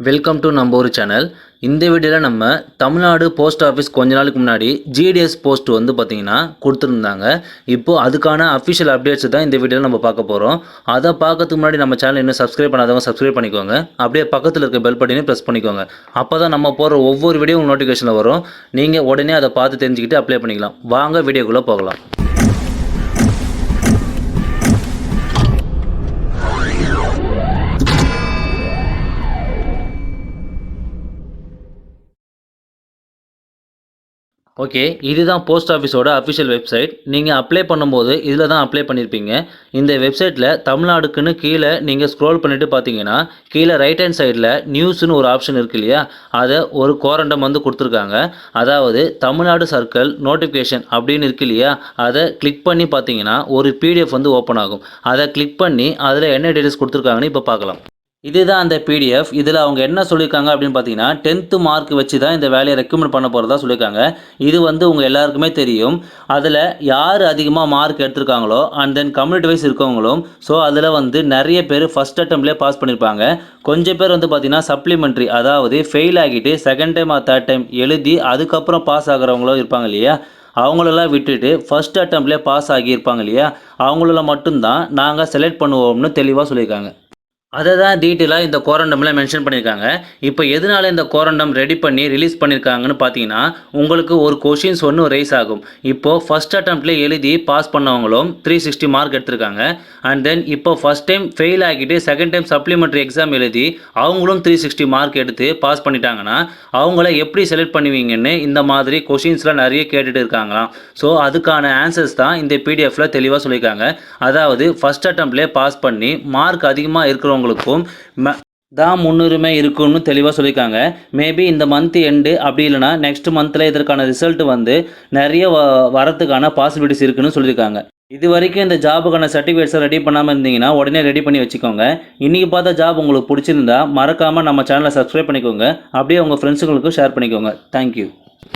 Welcome to நம்ம ஒரு channel. இந்த வீடியோவில் நம்ம தமிழ்நாடு போஸ்ட் ஆஃபீஸ் கொஞ்ச நாளுக்கு முன்னாடி ஜிடிஎஸ் போஸ்ட் வந்து பார்த்திங்கன்னா கொடுத்துருந்தாங்க. இப்போது அதுக்கான அஃபிஷியல் அப்டேட்ஸ் தான் இந்த வீடியோவில் நம்ம பார்க்க போகிறோம். அதை பார்க்கறதுக்கு முன்னாடி நம்ம சேனல் இன்னும் சப்ஸ்கிரைப் பண்ணாதவங்க சப்ஸ்கிரைப் பண்ணிக்கோங்க. அப்படியே பக்கத்தில் இருக்க பெல் பட்டனையும் ப்ரெஸ் பண்ணிக்கோங்க. அப்போ தான் நம்ம போகிற ஒவ்வொரு வீடியோ உங்களுக்கு நோட்டிஃபிகேஷனில் வரும். நீங்கள் உடனே அதை பார்த்து தெரிஞ்சுக்கிட்டு அப்ளை பண்ணிக்கலாம். வாங்க வீடியோக்குள்ளே போகலாம். ஓகே, இதுதான் போஸ்ட் ஆஃபீஸோட அஃபிஷியல் வெப்சைட். நீங்கள் அப்ளை பண்ணும்போது இதில் தான் அப்ளை பண்ணியிருப்பீங்க. இந்த வெப்சைட்டில் தமிழ்நாடுக்குன்னு கீழே நீங்கள் ஸ்க்ரோல் பண்ணிவிட்டு பார்த்தீங்கன்னா கீழே ரைட் ஹேண்ட் சைடில் நியூஸ்னு ஒரு ஆப்ஷன் இருக்குது இல்லையா, அதை ஒரு கோரண்டம் வந்து கொடுத்துருக்காங்க. அதாவது தமிழ்நாடு சர்க்கிள் நோட்டிஃபிகேஷன் அப்படின்னு இருக்கு இல்லையா, அதை கிளிக் பண்ணி பார்த்தீங்கன்னா ஒரு பிடிஎஃப் வந்து ஓப்பன் ஆகும். அதை கிளிக் பண்ணி அதில் என்ன டீட்டெயில்ஸ் கொடுத்துருக்காங்கன்னு இப்போ பார்க்கலாம். இதுதான் அந்த பிடிஎஃப். இதில் அவங்க என்ன சொல்லியிருக்காங்க அப்படின்னு பார்த்தீங்கன்னா 10th மார்க் வச்சு தான் இந்த வேலையை ரெக்கமெண்ட் பண்ண போகிறதா சொல்லியிருக்காங்க. இது வந்து உங்கள் எல்லாருக்குமே தெரியும். அதில் யார் அதிகமாக மார்க் எடுத்திருக்காங்களோ அண்ட் தென் கம்யூனிட்டி வைஸ் இருக்கவங்களும், ஸோ அதில் வந்து நிறைய பேர் ஃபஸ்ட் அட்டம்ப்ட்லேயே பாஸ் பண்ணியிருப்பாங்க. கொஞ்சம் பேர் வந்து பார்த்தீங்கன்னா சப்ளிமெண்ட்ரி, அதாவது ஃபெயில் ஆகிட்டு second time or third time எழுதி அதுக்கப்புறம் பாஸ் ஆகிறவங்களும் இருப்பாங்க இல்லையா, அவங்களெல்லாம் விட்டுட்டு ஃபஸ்ட் அட்டம்ப்ட்லேயே பாஸ் ஆகியிருப்பாங்க இல்லையா, அவங்களெல்லாம் மட்டும்தான் நாங்கள் செலக்ட் பண்ணுவோம்னு தெளிவாக சொல்லியிருக்காங்க. அதை தான் டீட்டெயிலாக இந்த கோரண்டமில் மென்ஷன் பண்ணியிருக்காங்க. இப்போ எதனால இந்த கோரண்டம் ரெடி பண்ணி ரிலீஸ் பண்ணியிருக்காங்கன்னு பார்த்தீங்கன்னா, உங்களுக்கு ஒரு கொஷின்ஸ் ஒன்று ரைஸ் ஆகும். இப்போது ஃபஸ்ட் அட்டம்ப்ட்லேயே எழுதி பாஸ் பண்ணவங்களும் 360 மார்க் எடுத்திருக்காங்க. அண்ட் தென் இப்போ ஃபஸ்ட் டைம் ஃபெயில் ஆகிட்டு செகண்ட் டைம் சப்ளிமெண்ட்ரி எக்ஸாம் எழுதி அவங்களும் 360 மார்க் எடுத்து பாஸ் பண்ணிட்டாங்கன்னா அவங்கள எப்படி செலக்ட் பண்ணுவீங்கன்னு இந்த மாதிரி கொஷின்ஸ்லாம் நிறைய கேட்டுட்டு இருக்காங்களாம். ஸோ அதுக்கான ஆன்சர்ஸ் தான் இந்த பிடிஎஃப்பில் தெளிவாக சொல்லியிருக்காங்க. அதாவது ஃபஸ்ட் அட்டம்ப்ட்லேயே பாஸ் பண்ணி மார்க் அதிகமாக இருக்கிறவங்களுக்கும் தான் முன்னுரிமை இருக்குன்னு தெளிவாக சொல்லியிருக்காங்க. மேபி இந்த மந்த் எண்டு அப்படி இல்லைனா நெக்ஸ்ட் மந்தில் இதற்கான ரிசல்ட் வந்து நிறைய வரத்துக்கான பாசிபிலிட்டிஸ் இருக்குன்னு சொல்லியிருக்காங்க. இது வரைக்கும் இந்த ஜாபுக்கான சர்டிஃபிகேட்ஸை ரெடி பண்ணாமல் இருந்தீங்கன்னா உடனே ரெடி பண்ணி வச்சுக்கோங்க. இன்றைக்கி பார்த்த ஜாப் உங்களுக்கு பிடிச்சிருந்தா மறக்காமல் நம்ம சேனலை சப்ஸ்கிரைப் பண்ணிக்கோங்க. அப்படியே உங்கள் ஃப்ரெண்ட்ஸுங்களுக்கும் ஷேர் பண்ணிக்கோங்க. தேங்க்யூ.